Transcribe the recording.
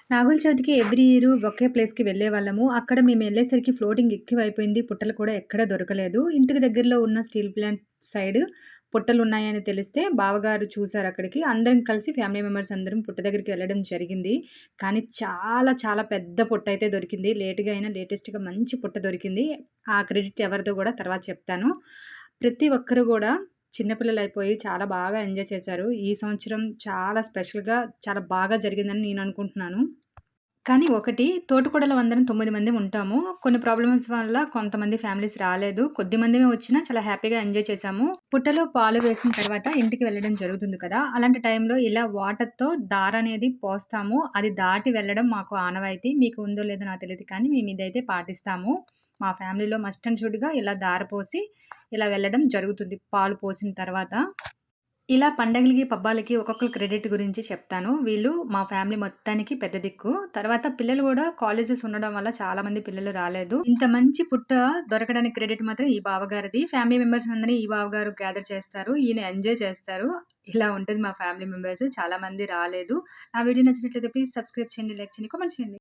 నాగుల చవితికి every year ఒకే ప్లేస్‌కి వెళ్ళేవాళ్ళము. అక్కడ మేమెళ్ళేసరికి ఫ్లోటింగ్ ఎక్కువైపోయింది. పుట్టలు కూడా ఎక్కడ దొరకలేదు. ఇంటికి దగ్గరలో ఉన్న స్టీల్ ప్లాంట్ సైడ్ పుట్టలున్నాయని తెలిస్తే బావగారు చూసారక్కడికి. అందరం కలిసి ఫ్యామిలీ మెంబర్స్ అందరం పుట్ట దగ్గరికి వెళ్ళడం జరిగింది. కానీ చాలా చాలా పెద్ద పుట్టయితే దొరికింది. లేట్‌గా అయినా లేటెస్ట్‌గా మంచి పుట్ట దొరికింది. ఆ క్రెడిట్ ఎవరిదో గూడా తర్వాత చెప్తాను. ప్రతి ఒక్కరు గూడా చిన్న పిల్లలైపోయి చాలా బాగా ఎంజాయ్ చేశారు. ఈ సంవత్సరం చాలా స్పెషల్‌గా చాలా బాగా జరిగిందని నేననుకుంటున్నాను. కానీ ఒకటి తోటికోడళ్ళం అందరం 9 మంది ఉంటాము. కొన్ని ప్రాబ్లమ్స్ వల్ల కొంతమంది ఫ్యామిలీస్ రాలేదు. కొద్ది మందిమే వచ్చినా చాలా హ్యాపీగా ఎంజాయ్ చేశాము. పుట్టలో పాలు వేసిన తర్వాత ఇంటికి వెళ్ళడం జరుగుతుంది కదా! అలాంటి టైంలో ఇలా వాటర్‌తో దారనేది పోస్తాము. అది దాటి వెళ్ళడం మాకు ఆనవాయితీ. మీకు ఉందో లేదో నాకు తెలీదు కానీ మేము ఇదైతే పాటిస్తాము. మా ఫ్యామిలీలో మస్ట్ అండ్ షుడ్‌గా ఇలా దార పోసి ఇలా వెళ్ళడం జరుగుతుంది పాలు పోసిన తర్వాత. ఇలా పండగలకి, పబ్బాలకి ఒక్కొక్కళ్ళ క్రెడిట్ గురించి చెప్తాను. వీళ్ళు మా ఫ్యామిలీ మొత్తానికి పెద్ద దిక్కు. తర్వాత పిల్లలు గూడా కాలేజెస్ ఉండడం వల్ల చాలా మంది పిల్లలు రాలేదు. ఇంత మంచి పుట్ట దొరకడానికి క్రెడిట్ మాత్రం ఈ బావగారిది. ఫ్యామిలీ మెంబర్స్ అందరిని ఈ బావగారు గ్యాదర్ చేస్తారు. ఈయన ఎంజాయ్ చేస్తారు. ఇలా ఉంటది మా ఫ్యామిలీ మెంబర్స్. చాలా మంది రాలేదు. నా వీడియో నచ్చినట్లయితే ప్లీజ్ సబ్స్క్రైబ్ చేయండి, లైక్ చేయండి, కామెంట్ చేయండి.